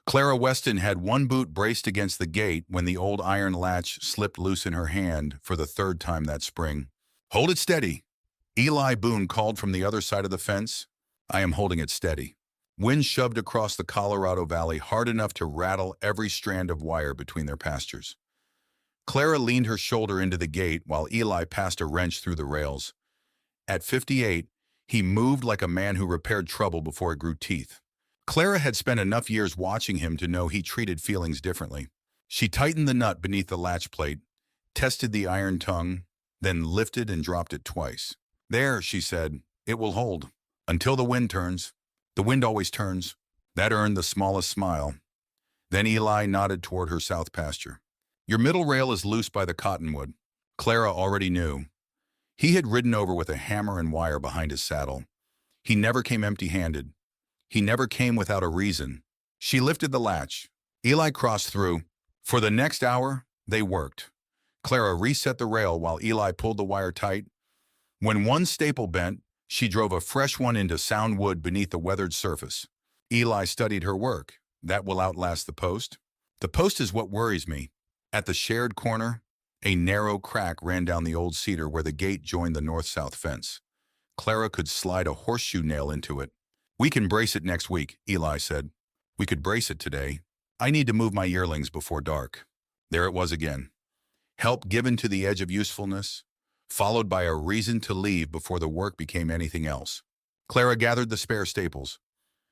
Clara Weston had one boot braced against the gate when the old iron latch slipped loose in her hand for the third time that spring. "Hold it steady," Eli Boone called from the other side of the fence. "I am holding it steady." Wind shoved across the Colorado Valley hard enough to rattle every strand of wire between their pastures. Clara leaned her shoulder into the gate while Eli passed a wrench through the rails. At 58, he moved like a man who repaired trouble before it grew teeth. Clara had spent enough years watching him to know he treated feelings differently. She tightened the nut beneath the latch plate, tested the iron tongue, then lifted and dropped it twice. "There," she said, "it will hold. Until the wind turns." The wind always turns. That earned the smallest smile. Then Eli nodded toward her south pasture. "Your middle rail is loose by the cottonwood." Clara already knew. He had ridden over with a hammer and wire behind his saddle. He never came empty-handed. He never came without a reason. She lifted the latch. Eli crossed through. For the next hour, they worked. Clara reset the rail while Eli pulled the wire tight. When one staple bent, she drove a fresh one into sound wood beneath the weathered surface. Eli studied her work. "That will outlast the post." "The post is what worries me." At the shared corner, a narrow crack ran down the old cedar where the gate joined the north-south fence. Clara could slide a horseshoe nail into it. "We can brace it next week," Eli said. "We could brace it today. I need to move my yearlings before dark." There it was again. Help given to the edge of usefulness, followed by a reason to leave before the work became anything else. Clara gathered the spare staples.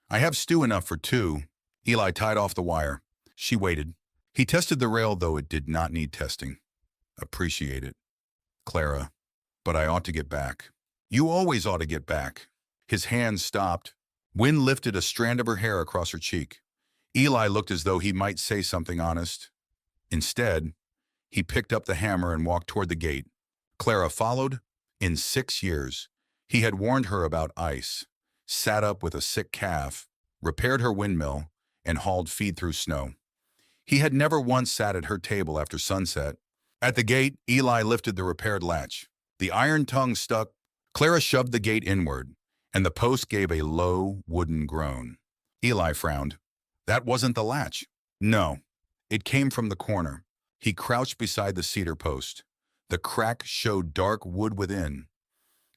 "I have stew enough for two." Eli tied off the wire. She waited. He tested the rail, though it did not need testing. "Appreciate it, Clara, but I ought to get back." "You always ought to get back." His hand stopped. Wind lifted a strand of her hair across her cheek. Eli looked as though he might say something honest. Instead, he picked up the hammer and walked toward the gate. Clara followed. In 6 years, he had warned her about ice, sat up with a sick calf, repaired her windmill, and hauled feed through snow. He had never once sat at her table after sunset. At the gate, Eli lifted the repaired latch. The iron tongue stuck. Clara shoved the gate inward, and the post gave a low, wooden groan. Eli frowned. That wasn't the latch. No, it came from the corner. He crouched beside the cedar post. The crack showed dark wood within.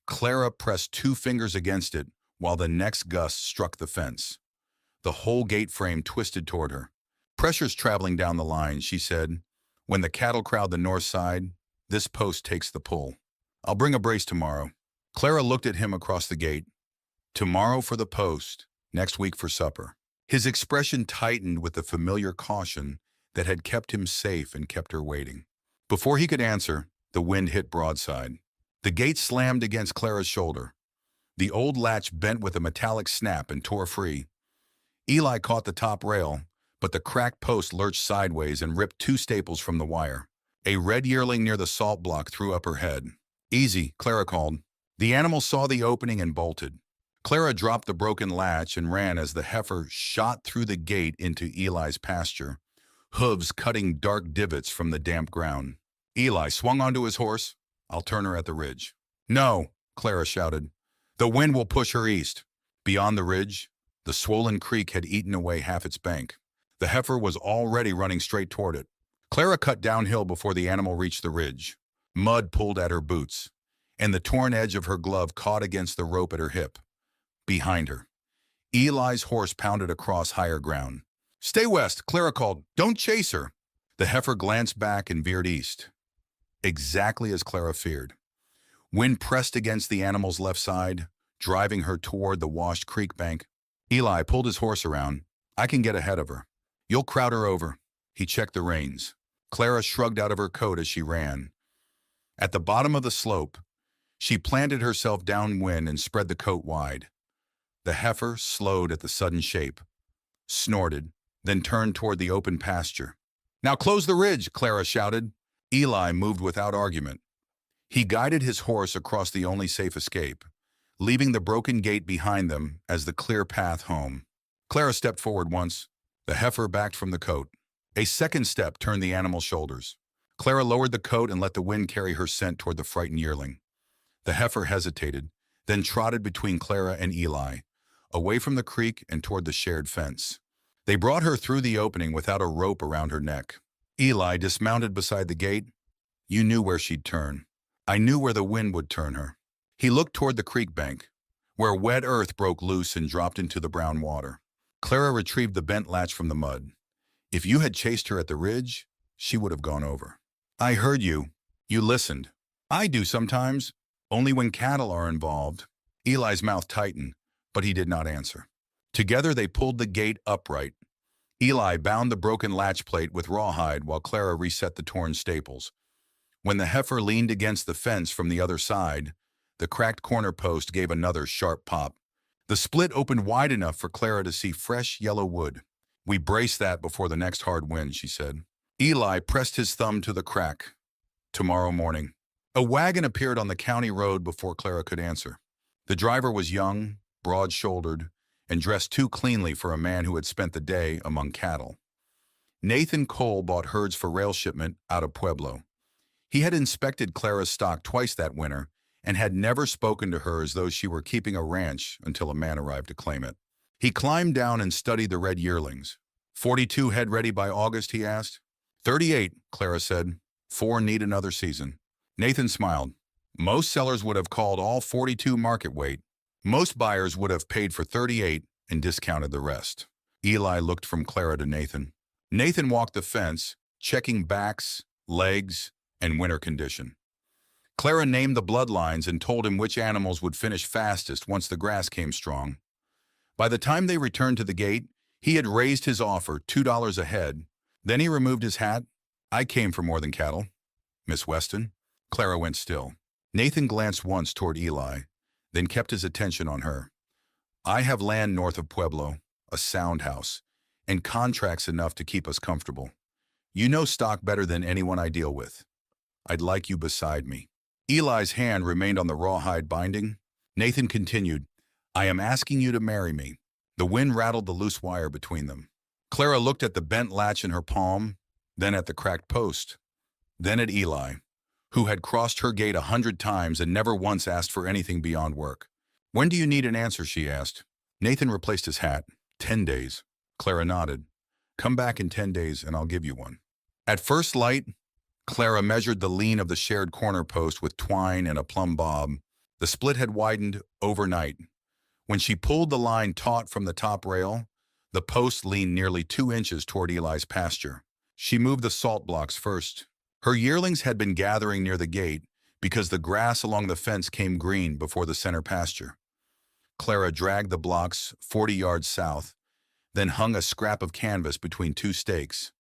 Clara pressed 2 fingers against it while the next gust struck the fence. The whole gate frame twisted toward her. "Pressure's traveling down the line," she said. "When the cattle crowd the north side, this post takes the pull. I'll bring a brace tomorrow." Clara looked at him across the gate. Tomorrow for the post, next week for supper. His expression tightened with the familiar caution that had kept him safe and kept her waiting. Before he could answer, the wind hit broadside. The gate slammed against Clara's shoulder. The old latch bent with a metallic snap and tore free. Eli caught the top rail, but the cracked post lurched sideways and ripped 2 staples from the wire. A red yearling near the salt block threw up her head. "Easy," Clara called. The animal saw the opening and bolted. Clara dropped the broken latch and ran as the heifer shot through the gate into Eli's pasture, hooves cutting dark divots from the damp ground. Eli swung onto his horse. "I'll turn her at the ridge." "No," Clara shouted. "The wind will push her east." Beyond the ridge, the swollen creek had eaten away half its bank. The heifer was already running straight toward it. Clara cut downhill before the animal reached the ridge. Mud pulled at her boots, and the torn edge of her glove caught against the rope at her hip. Behind her, Eli's horse pounded across higher ground. "Stay west," Clara called. "Don't chase her." The heifer glanced back and veered east. Exactly as Clara feared. Wind pressed against the animal's left side, driving her toward the washed creek bank. Eli pulled his horse around. "I can get ahead of her." "You'll crowd her over." He checked the reins. Clara shrugged out of her coat as she ran. At the bottom of the slope, she planted herself downwind and spread the coat wide. The heifer slowed at the sudden shape, snorted, then turned toward the open pasture. "Now close the ridge," Clara shouted. Eli moved without argument. He guided his horse across the only safe escape, leaving the broken gate behind them as the clear path home. Clara stepped forward once. The heifer backed from the coat. A second step turned the animal's shoulders. Clara lowered the coat and let the wind carry her scent toward the frightened yearling. The heifer hesitated, then trotted between Clara and Eli, away from the creek and toward the shared fence. They brought her through the opening without a rope around her neck. Eli dismounted beside the gate. You knew where she'd turn. I knew where the wind would turn her. He looked toward the creek bank, where wet earth broke loose and dropped into the brown water. Clara retrieved the bent latch from the mud. If you had chased her at the ridge, she would have gone over. I heard you. You listened. I do sometimes, only when cattle are involved. Eli's mouth tightened, but he did not answer. Together they pulled the gate upright. Eli bound the broken latch plate with rawhide while Clara reset the torn staples. When the heifer leaned against the fence from the other side, the cracked corner post gave another sharp pop. The split opened wide enough for Clara to see fresh yellow wood. We brace that before the next hard wind, she said. Eli pressed his thumb to the crack. Tomorrow morning. A wagon appeared on the county road before Clara could answer. The driver was young, broad-shouldered, and dressed too cleanly for a man who had spent the day among cattle. Nathan Cole bought herds for rail shipment out of Pueblo. He had inspected Clara's stock twice that winter and had never spoken to her as though she were keeping a ranch until a man arrived to claim it. He climbed down and studied the red yearlings. 42 head ready by August, he asked. 38, Clara said. 4 need another season. Nathan smiled. Most sellers would have called all 42 market weight. Most buyers would have paid for 38 and discounted the rest. Eli looked from Clara to Nathan. Nathan walked the fence, checking backs, legs, and winter condition. Clara named the bloodlines and told him which animals would finish fastest once the grass came strong. By the time they returned to the gate, he had raised his offer $2 a head. Then he removed his hat. I came for more than cattle. Miss Weston? Clara went still. Nathan glanced once toward Eli, then kept his attention on her. I have land north of Pueblo, a sound house, and contracts enough to keep us comfortable. You know stock better than anyone I deal with. I'd like you beside me. Eli's hand remained on the rawhide binding. Nathan continued, I am asking you to marry me. The wind rattled the loose wire between them. Clara looked at the bent latch in her palm, then at the cracked post, then at Eli, who had crossed her gate 100 times and never once asked for anything beyond work. When do you need an answer, she asked. Nathan replaced his hat. 10 days. Clara nodded. Come back in 10 days and I'll give you one. At first light, Clara measured the lean of the shared corner post with twine and a plumb bob. The split had widened overnight. When she pulled the line taut from the top rail, the post leaned nearly 2 inches toward Eli's pasture. She moved the salt blocks first. Her yearlings had been gathering near the gate because the grass along the fence came green before the center pasture. Clara dragged the blocks 40 yards south, then hung a scrap of canvas between 2 stakes.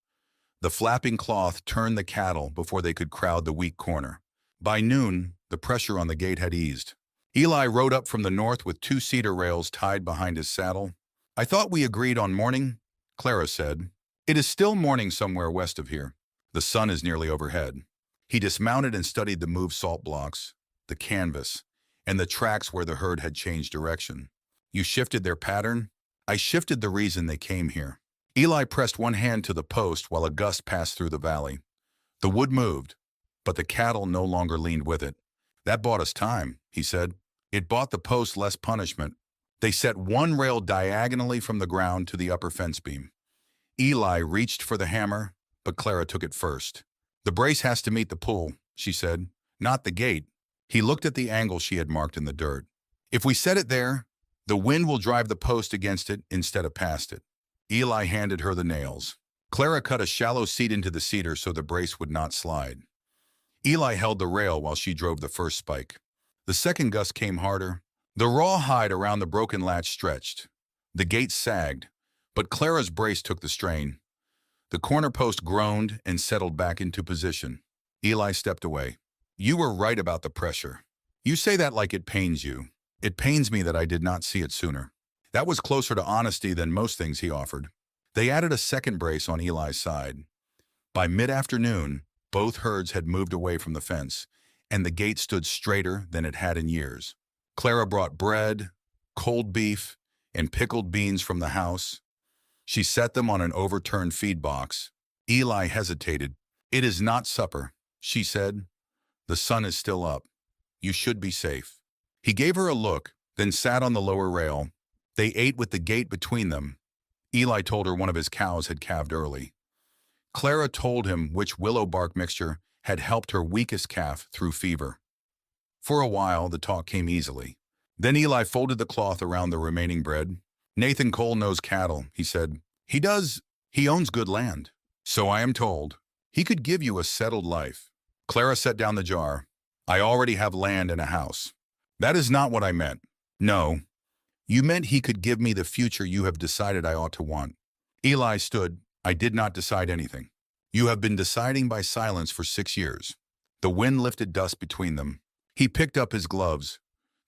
The flapping cloth turned the cattle before they could crowd the weak corner. By noon, the pressure on the gate had eased. Eli rode up from the north with 2 cedar rails tied behind his saddle. I thought we agreed on morning, Clara said. It is still morning somewhere west of here. The sun is nearly overhead. He dismounted and studied the moved salt blocks, the canvas, and the tracks where the herd had changed direction. You shifted their pattern? I shifted the reason they came here. Eli pressed one hand to the post while a gust passed through the valley. The wood moved, but the cattle no longer leaned with it. That bought us time, he said. It bought the post less punishment. They set one rail diagonally from the ground to the upper fence beam. Eli reached for the hammer, but Clara took it first. The brace has to meet the pull, she said, not the gate. He looked at the angle she had marked in the dirt. If we set it there, the wind will drive the post against it instead of past it. Eli handed her the nails. Clara cut a shallow seat into the cedar so the brace would not slide. Eli held the rail while she drove the first spike. The second gust came harder. The raw hide around the broken latch stretched. The gate sagged, but Clara's brace took the strain. The corner post groaned and settled back into position. Eli stepped away. You were right about the pressure. You say that like it pains you. It pains me that I did not see it sooner. That was closer to honesty than most things he offered. They added a second brace on Eli's side. By mid-afternoon, both herds had moved away from the fence, and the gate stood straighter than it had in years. Clara brought bread, cold beef, and pickled beans from the house. She set them on an overturned feed box. Eli hesitated. It is not supper, she said. The sun is still up. You should be safe. He gave her a look, then sat on the lower rail. They ate with the gate between them. Eli told her one of his cows had calved early. Clara told him which willow bark mixture had helped her weakest calf through fever. For a while, the talk came easily. Then Eli folded the cloth around the remaining bread. Nathan Cole knows cattle, he said. He does. He owns good land. So I am told. He could give you a settled life. Clara set down the jar. I already have land and a house. That is not what I meant. No. You meant he could give me the future you have decided I ought to want. Eli stood. I did not decide anything. You have been deciding by silence for 6 years. The wind lifted dust between them. He picked up his gloves.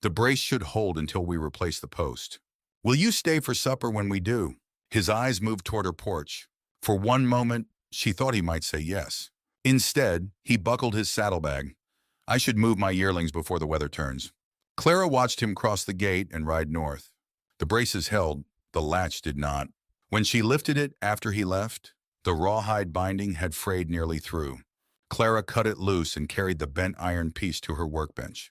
The brace should hold until we replace the post. Will you stay for supper when we do? His eyes moved toward her porch. For one moment, she thought he might say yes. Instead, he buckled his saddlebag. I should move my yearlings before the weather turns. Clara watched him cross the gate and ride north. The braces held, the latch did not. When she lifted it after he left, the rawhide binding had frayed nearly through. Clara cut it loose and carried the bent iron piece to her workbench.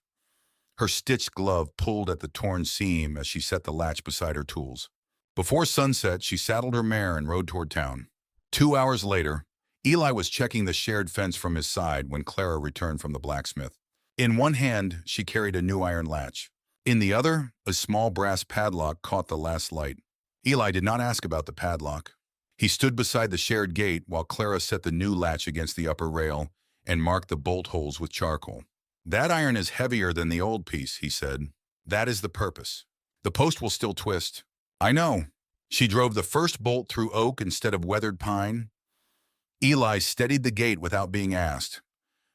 Her stitched glove pulled at the torn seam as she set the latch beside her tools. Before sunset, she saddled her mare and rode toward town. 2 hours later, Eli was checking the shared fence from his side when Clara returned from the blacksmith. In one hand, she carried a new iron latch. In the other, a small brass padlock caught the last light. Eli did not ask about the padlock. He stood beside the shared gate while Clara set the new latch against the upper rail and marked the bolt holes with charcoal. That iron is heavier than the old piece, he said. That is the purpose. The post will still twist. I know. She drove the first bolt through oak instead of weathered pine. Eli steadied the gate without being asked.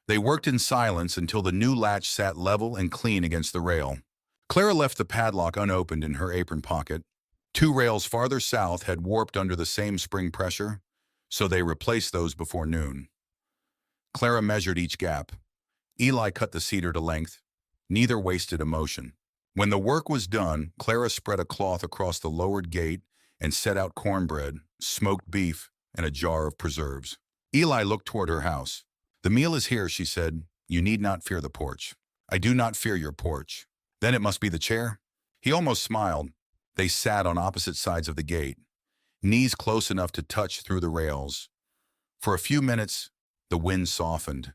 They worked in silence until the new latch sat level and clean against the rail. Clara left the padlock unopened in her apron pocket. 2 rails farther south had warped under the same spring pressure, so they replaced those before noon. Clara measured each gap. Eli cut the cedar to length. Neither wasted a motion. When the work was done, Clara spread a cloth across the lowered gate and set out cornbread, smoked beef, and a jar of preserves. Eli looked toward her house. The meal is here, she said. You need not fear the porch. I do not fear your porch. Then it must be the chair? He almost smiled. They sat on opposite sides of the gate, knees close enough to touch through the rails. For a few minutes, the wind softened.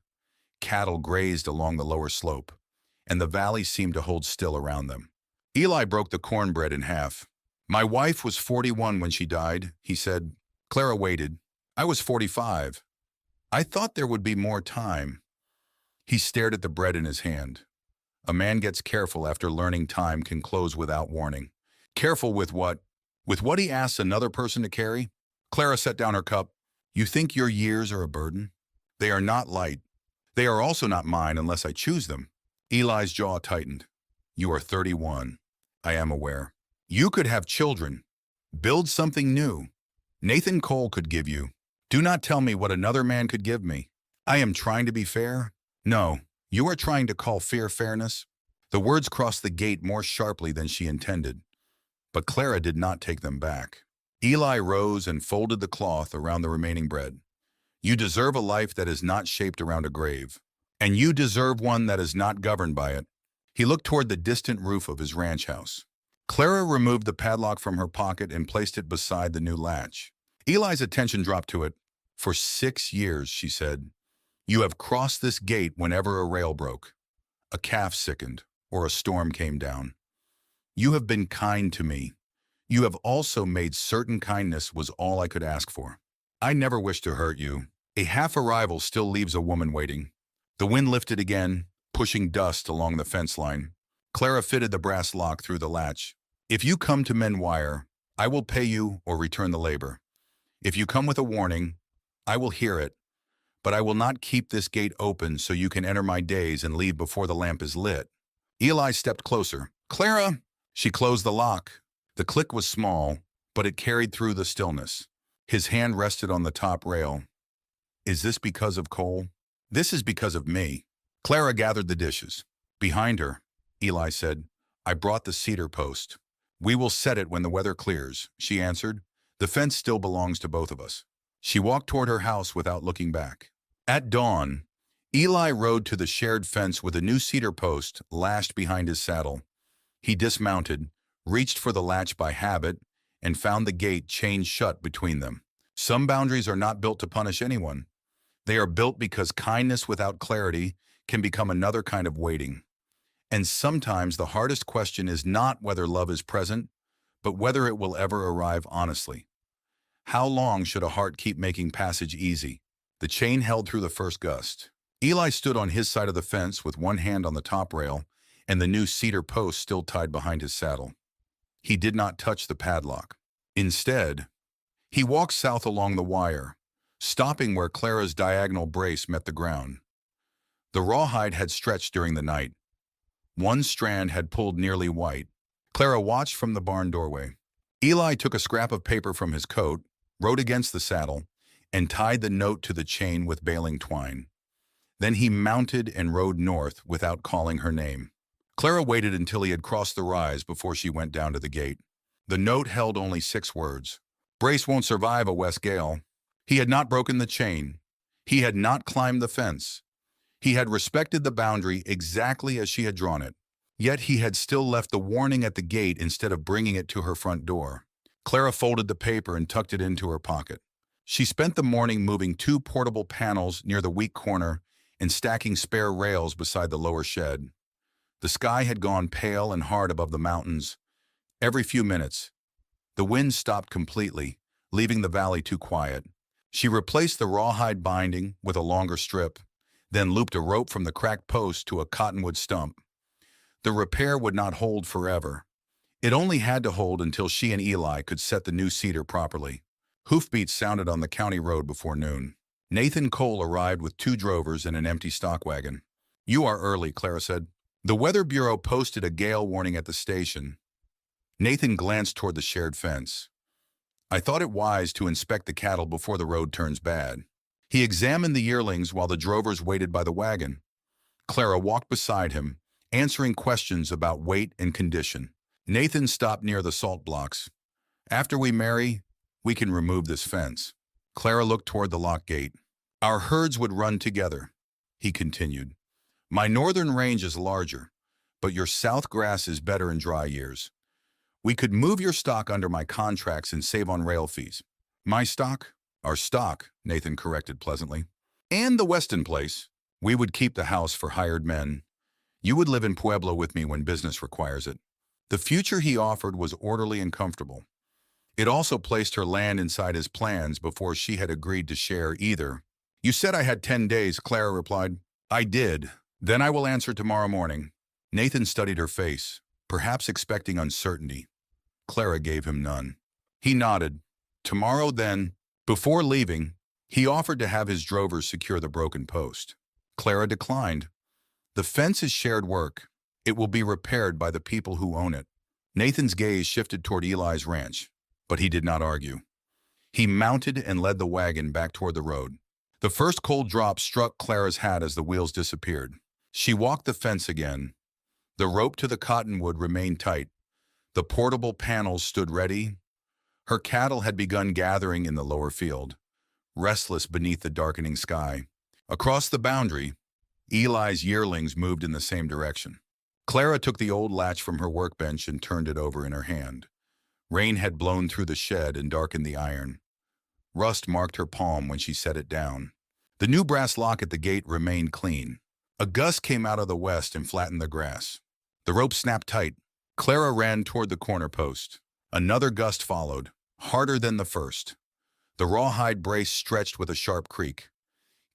Cattle grazed along the lower slope, and the valley seemed to hold still around them. Eli broke the cornbread in half. My wife was 41 when she died, he said. Clara waited. I was 45. I thought there would be more time. He stared at the bread in his hand. A man gets careful after learning time can close without warning. Careful with what? With what he asks another person to carry? Clara set down her cup. You think your years are a burden? They are not light. They are also not mine unless I choose them. Eli's jaw tightened. You are 31. I am aware. You could have children. Build something new. Nathan Cole could give you. Do not tell me what another man could give me. I am trying to be fair. No, you are trying to call fear fairness. The words crossed the gate more sharply than she intended. But Clara did not take them back. Eli rose and folded the cloth around the remaining bread. You deserve a life that is not shaped around a grave, and you deserve one that is not governed by it. He looked toward the distant roof of his ranch house. Clara removed the padlock from her pocket and placed it beside the new latch. Eli's attention dropped to it. For 6 years, she said, you have crossed this gate whenever a rail broke, a calf sickened, or a storm came down. You have been kind to me. You have also made certain kindness was all I could ask for. I never wished to hurt you. A half arrival still leaves a woman waiting. The wind lifted again, pushing dust along the fence line. Clara fitted the brass lock through the latch. If you come to mend wire, I will pay you or return the labor. If you come with a warning, I will hear it, but I will not keep this gate open so you can enter my days and leave before the lamp is lit. Eli stepped closer. Clara! She closed the lock. The click was small, but it carried through the stillness. His hand rested on the top rail. Is this because of Cole? This is because of me. Clara gathered the dishes. Behind her, Eli said, I brought the cedar post. We will set it when the weather clears, she answered. The fence still belongs to both of us. She walked toward her house without looking back. At dawn, Eli rode to the shared fence with a new cedar post lashed behind his saddle. He dismounted, reached for the latch by habit, and found the gate chained shut between them. Some boundaries are not built to punish anyone. They are built because kindness without clarity can become another kind of waiting. And sometimes the hardest question is not whether love is present, but whether it will ever arrive honestly. How long should a heart keep making passage easy? The chain held through the first gust. Eli stood on his side of the fence with one hand on the top rail and the new cedar post still tied behind his saddle. He did not touch the padlock. Instead, he walked south along the wire, stopping where Clara's diagonal brace met the ground. The rawhide had stretched during the night. One strand had pulled nearly white. Clara watched from the barn doorway. Eli took a scrap of paper from his coat, wrote against the saddle, and tied the note to the chain with baling twine. Then he mounted and rode north without calling her name. Clara waited until he had crossed the rise before she went down to the gate. The note held only 6 words. Brace won't survive a west gale. He had not broken the chain. He had not climbed the fence. He had respected the boundary exactly as she had drawn it. Yet he had still left the warning at the gate instead of bringing it to her front door. Clara folded the paper and tucked it into her pocket. She spent the morning moving 2 portable panels near the weak corner and stacking spare rails beside the lower shed. The sky had gone pale and hard above the mountains. Every few minutes, the wind stopped completely, leaving the valley too quiet. She replaced the rawhide binding with a longer strip, then looped a rope from the cracked post to a cottonwood stump. The repair would not hold forever. It only had to hold until she and Eli could set the new cedar properly. Hoofbeats sounded on the county road before noon. Nathan Cole arrived with 2 drovers and an empty stock wagon. "You are early," Clara said. The Weather Bureau posted a gale warning at the station. Nathan glanced toward the shared fence. "I thought it wise to inspect the cattle before the road turns bad." He examined the yearlings while the drovers waited by the wagon. Clara walked beside him, answering questions about weight and condition. Nathan stopped near the salt blocks. "After we marry, we can remove this fence." Clara looked toward the lock gate. "Our herds would run together," he continued. "My northern range is larger, but your south grass is better in dry years. We could move your stock under my contracts and save on rail fees." "My stock?" "Our stock," Nathan corrected pleasantly. "And the Weston place. We would keep the house for hired men. You would live in Pueblo with me when business requires it." The future he offered was orderly and comfortable. It also placed her land inside his plans before she had agreed to share either. "You said I had 10 days, Clara replied. "I did. Then I will answer tomorrow morning." Nathan studied her face, perhaps expecting uncertainty. Clara gave him none. He nodded. "Tomorrow, then." Before leaving, he offered to have his drovers secure the broken post. Clara declined. "The fence is shared work. It will be repaired by the people who own it." Nathan's gaze shifted toward Eli's ranch, but he did not argue. He mounted and led the wagon back toward the road. The first cold drop struck Clara's hat as the wheels disappeared. She walked the fence again. The rope to the cottonwood remained tight. The portable panels stood ready. Her cattle had begun gathering in the lower field, restless beneath the darkening sky. Across the boundary, Eli's yearlings moved in the same direction. Clara took the old latch from her workbench and turned it over in her hand. Rain had blown through the shed and darkened the iron. Rust marked her palm when she set it down. The new brass lock at the gate remained clean. A gust came out of the west and flattened the grass. The rope snapped tight. Clara ran toward the corner post. Another gust followed, harder than the first. The rawhide brace stretched with a sharp creak.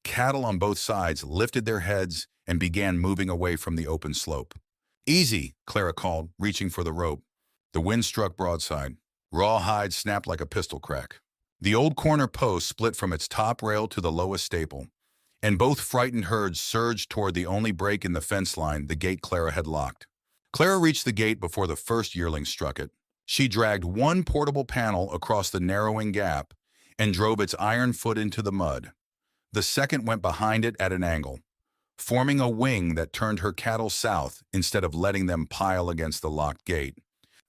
Cattle on both sides lifted their heads and began moving away from the open slope. "Easy," Clara called, reaching for the rope. The wind struck broadside. Rawhide snapped like a pistol crack. The old corner post split from its top rail to the lowest staple, and both frightened herds surged toward the only break in the fence line, the gate Clara had locked. Clara reached the gate before the first yearling struck it. She dragged one portable panel across the narrowing gap and drove its iron foot into the mud. The second went behind it at an angle, forming a wing that turned her cattle south instead of letting them pile against the locked gate.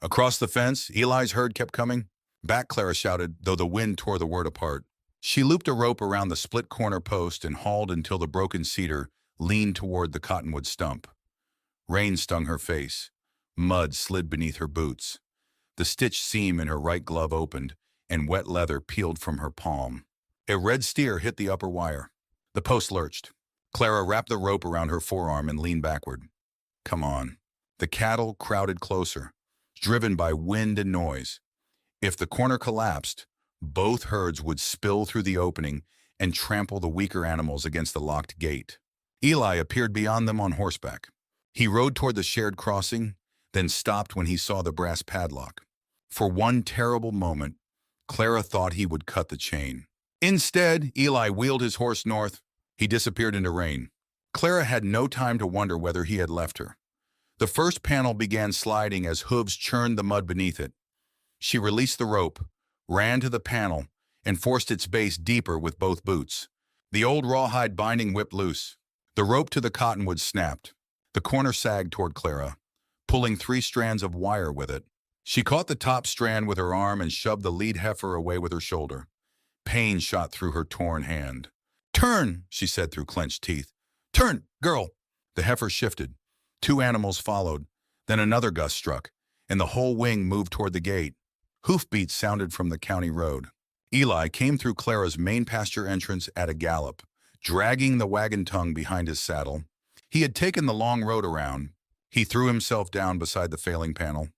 Across the fence, Eli's herd kept coming. "Back," Clara shouted, though the wind tore the word apart. She looped a rope around the split corner post and hauled until the broken cedar leaned toward the cottonwood stump. Rain stung her face. Mud slid beneath her boots. The stitched seam in her right glove opened, and wet leather peeled from her palm. A red steer hit the upper wire. The post lurched. Clara wrapped the rope around her forearm and leaned backward. Come on. The cattle crowded closer, driven by wind and noise. If the corner collapsed, both herds would spill through the opening and trample the weaker animals against the locked gate. Eli appeared beyond them on horseback. He rode toward the shared crossing, then stopped when he saw the brass padlock. For one terrible moment, Clara thought he would cut the chain. Instead, Eli wheeled his horse north. He disappeared into rain. Clara had no time to wonder whether he had left her. The first panel began sliding as hooves churned the mud beneath it. She released the rope, ran to the panel, and forced its base deeper with both boots. The old rawhide binding whipped loose. The rope to the cottonwood snapped. The corner sagged toward Clara, pulling 3 strands of wire with it. She caught the top strand with her arm and shoved the lead heifer away with her shoulder. Pain shot through her torn hand. "Turn," she said through clenched teeth. "Turn, girl." The heifer shifted. 2 animals followed. Then another gust struck, and the whole wing moved toward the gate. Hoofbeats sounded from the county road. Eli came through Clara's main pasture entrance at a gallop, dragging the wagon tongue behind his saddle. He had taken the long road around. He threw himself down beside the failing panel.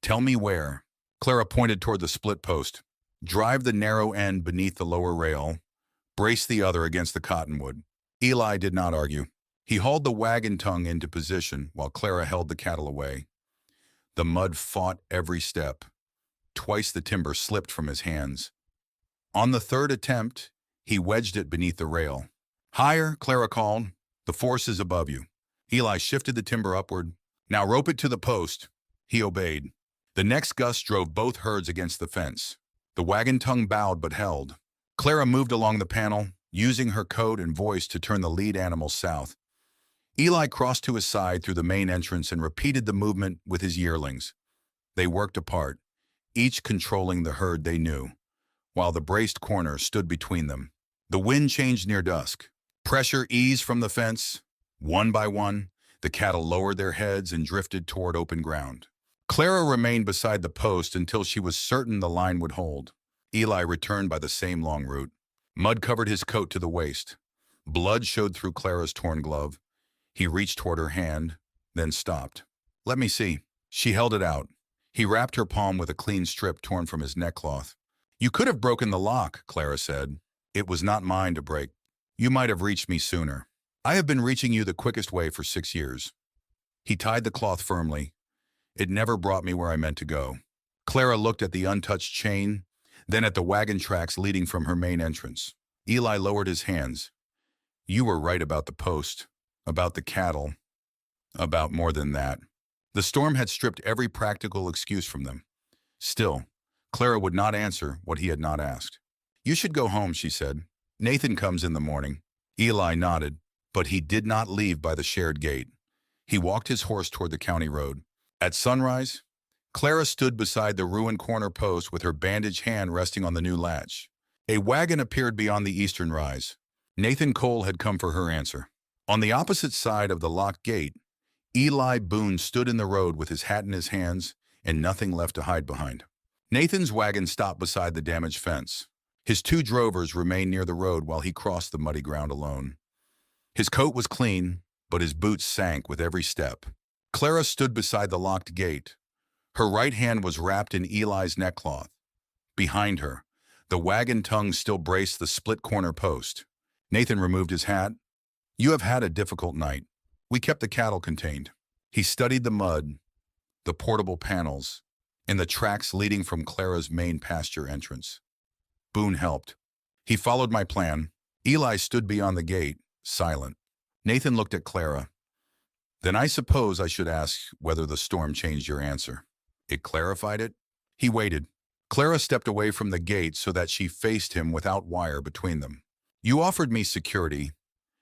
"Tell me where." Clara pointed toward the split post. "Drive the narrow end beneath the lower rail. Brace the other against the cottonwood." Eli did not argue. He hauled the wagon tongue into position while Clara held the cattle away. The mud fought every step. Twice the timber slipped from his hands. On the third attempt, he wedged it beneath the rail. "Higher," Clara called. "The force is above you." Eli shifted the timber upward. "Now rope it to the post." He obeyed. The next gust drove both herds against the fence. The wagon tongue bowed but held. Clara moved along the panel, using her coat and voice to turn the lead animal south. Eli crossed to his side through the main entrance and repeated the movement with his yearlings. They worked apart, each controlling the herd they knew, while the braced corner stood between them. The wind changed near dusk. Pressure eased from the fence. One by one, the cattle lowered their heads and drifted toward open ground. Clara remained beside the post until she was certain the line would hold. Eli returned by the same long route. Mud covered his coat to the waist. Blood showed through Clara's torn glove. He reached toward her hand, then stopped. "Let me see." She held it out. He wrapped her palm with a clean strip torn from his neckcloth. "You could have broken the lock," Clara said. "It was not mine to break. You might have reached me sooner. I have been reaching you the quickest way for 6 years." He tied the cloth firmly. "It never brought me where I meant to go." Clara looked at the untouched chain, then at the wagon tracks leading from her main entrance. Eli lowered his hands. "You were right about the post, about the cattle, about more than that." The storm had stripped every practical excuse from them. Still, Clara would not answer what he had not asked. "You should go home," she said. "Nathan comes in the morning." Eli nodded, but he did not leave by the shared gate. He walked his horse toward the county road. At sunrise, Clara stood beside the ruined corner post with her bandaged hand resting on the new latch. A wagon appeared beyond the eastern rise. Nathan Cole had come for her answer. On the opposite side of the locked gate, Eli Boone stood in the road with his hat in his hands and nothing left to hide behind. Nathan's wagon stopped beside the damaged fence. His 2 drovers remained near the road while he crossed the muddy ground alone. His coat was clean, but his boots sank with every step. Clara stood beside the locked gate. Her right hand was wrapped in Eli's neckcloth. Behind her, the wagon tongue still braced the split corner post. Nathan removed his hat. "You have had a difficult night. We kept the cattle contained." He studied the mud, the portable panels, and the tracks leading from Clara's main pasture entrance. Boone helped. "He followed my plan." Eli stood beyond the gate, silent. Nathan looked at Clara. "Then I suppose I should ask whether the storm changed your answer. It clarified it?" He waited. Clara stepped away from the gate so that she faced him without wire between them. "You offered me security,"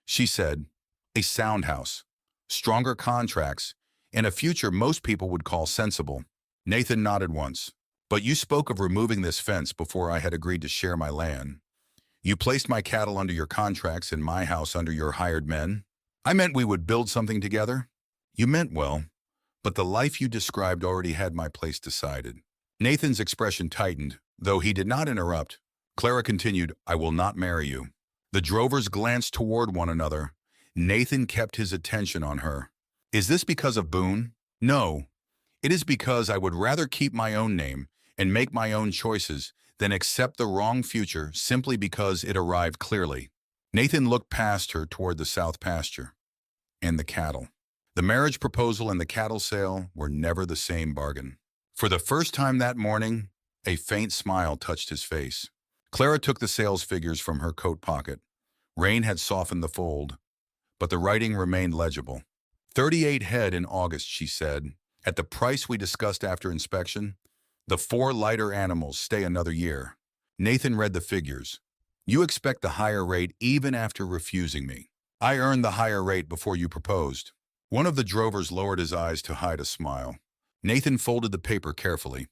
she said. "A sound house, stronger contracts, and a future most people would call sensible." Nathan nodded once. "But you spoke of removing this fence before I had agreed to share my land. You placed my cattle under your contracts and my house under your hired men. I meant we would build something together." "You meant well, but the life you described already had my place decided." Nathan's expression tightened, though he did not interrupt. Clara continued, I will not marry you. The drovers glanced toward one another. Nathan kept his attention on her. Is this because of Boone? No. It is because I would rather keep my own name and make my own choices than accept the wrong future simply because it arrived clearly. Nathan looked past her toward the south pasture and the cattle. The marriage proposal and the cattle sale were never the same bargain. For the first time that morning, a faint smile touched his face. Clara took the sales figures from her coat pocket. Rain had softened the fold, but the writing remained legible. 38 head in August, she said. At the price we discussed after inspection, the 4 lighter animals stay another year. Nathan read the figures. You expect the higher rate even after refusing me. I earned the higher rate before you proposed. One of the drovers lowered his eyes to hide a smile. Nathan folded the paper carefully.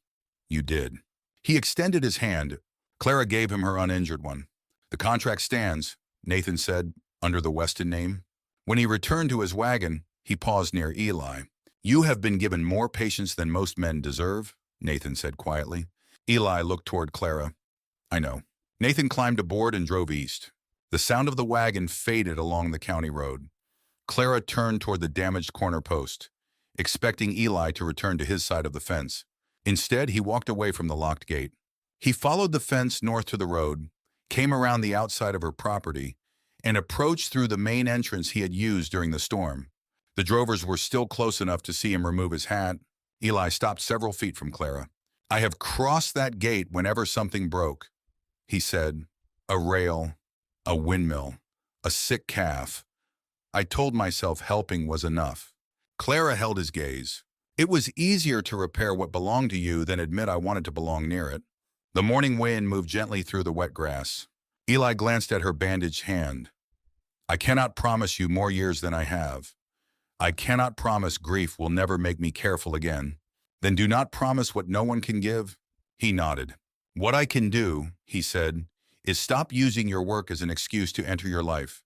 You did. He extended his hand. Clara gave him her uninjured one. The contract stands, Nathan said, under the Weston name. When he returned to his wagon, he paused near Eli. You have been given more patience than most men deserve, Nathan said quietly. Eli looked toward Clara. I know. Nathan climbed aboard and drove east. The sound of the wagon faded along the county road. Clara turned toward the damaged corner post, expecting Eli to return to his side of the fence. Instead, he walked away from the locked gate. He followed the fence north to the road, came around the outside of her property, and approached through the main entrance he had used during the storm. The drovers were still close enough to see him remove his hat. Eli stopped several feet from Clara. I have crossed that gate whenever something broke, he said. A rail, a windmill, a sick calf. I told myself helping was enough. Clara held his gaze. It was easier to repair what belonged to you than admit I wanted to belong near it. The morning wind moved gently through the wet grass. Eli glanced at her bandaged hand. I cannot promise you more years than I have. I cannot promise grief will never make me careful again. Then do not promise what no one can give. He nodded. What I can do, he said, is stop using your work as an excuse to enter your life.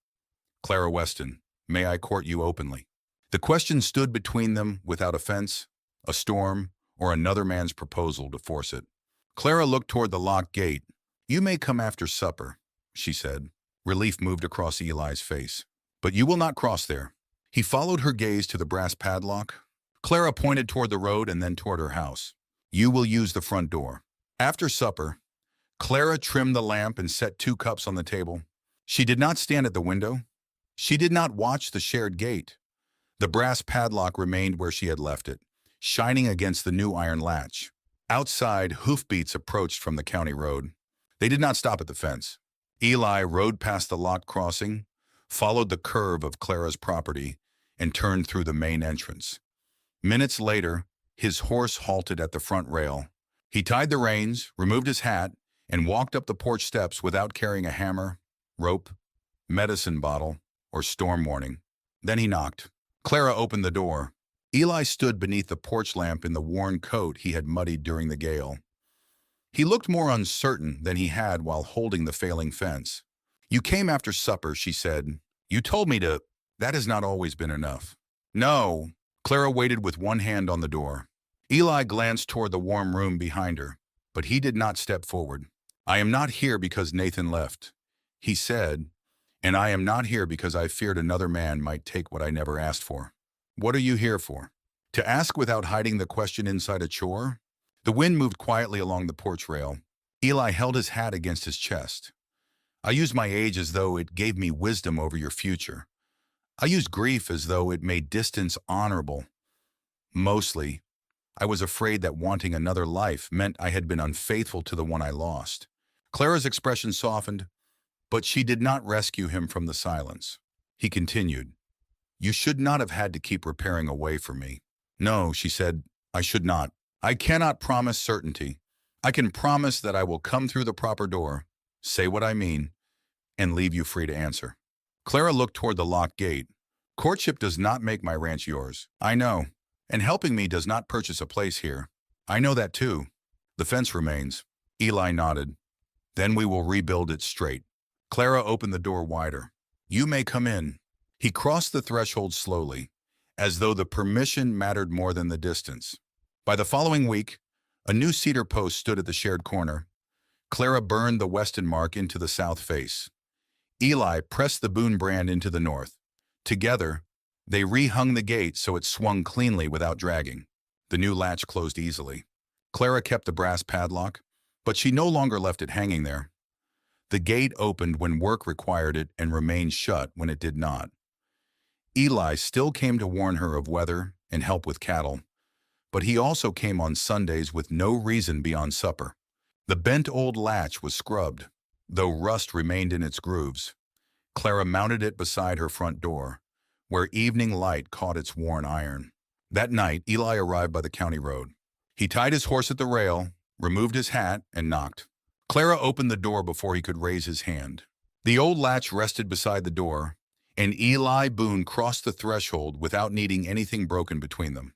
Clara Weston, may I court you openly? The question stood between them without offense, a storm, or another man's proposal to force it. Clara looked toward the locked gate. You may come after supper, she said. Relief moved across Eli's face. But you will not cross there. He followed her gaze to the brass padlock. Clara pointed toward the road and then toward her house. You will use the front door. After supper, Clara trimmed the lamp and set 2 cups on the table. She did not stand at the window. She did not watch the shared gate. The brass padlock remained where she had left it, shining against the new iron latch. Outside, hoofbeats approached from the county road. They did not stop at the fence. Eli rode past the locked crossing, followed the curve of Clara's property, and turned through the main entrance. Minutes later, his horse halted at the front rail. He tied the reins, removed his hat, and walked up the porch steps without carrying a hammer, rope, medicine bottle, or storm warning. Then he knocked. Clara opened the door. Eli stood beneath the porch lamp in the worn coat he had muddied during the gale. He looked more uncertain than he had while holding the failing fence. You came after supper, she said. You told me to. That has not always been enough. No. Clara waited with one hand on the door. Eli glanced toward the warm room behind her, but he did not step forward. I am not here because Nathan left, he said, and I am not here because I feared another man might take what I never asked for. What are you here for? To ask without hiding the question inside a chore? The wind moved quietly along the porch rail. Eli held his hat against his chest. I used my age as though it gave me wisdom over your future. I used grief as though it made distance honorable. Mostly, I was afraid that wanting another life meant I had been unfaithful to the one I lost. Clara's expression softened, but she did not rescue him from the silence. He continued, You should not have had to keep repairing away from me. No, she said, I should not. I cannot promise certainty. I can promise that I will come through the proper door, say what I mean, and leave you free to answer. Clara looked toward the locked gate. Courtship does not make my ranch yours. I know. And helping me does not purchase a place here. I know that too. The fence remains. Eli nodded. Then we will rebuild it straight. Clara opened the door wider. You may come in. He crossed the threshold slowly, as though the permission mattered more than the distance. By the following week, A new cedar post stood at the shared corner. Clara burned the Weston mark into the south face. Eli pressed the Boone brand into the north. Together, they rehung the gate so it swung cleanly without dragging. The new latch closed easily. Clara kept the brass padlock, but she no longer left it hanging there. The gate opened when work required it and remained shut when it did not. Eli still came to warn her of weather and help with cattle, but he also came on Sundays with no reason beyond supper. The bent old latch was scrubbed, though rust remained in its grooves. Clara mounted it beside her front door, where evening light caught its worn iron. That night, Eli arrived by the county road. He tied his horse at the rail, removed his hat, and knocked. Clara opened the door before he could raise his hand. The old latch rested beside the door, and Eli Boone crossed the threshold without needing anything broken between them.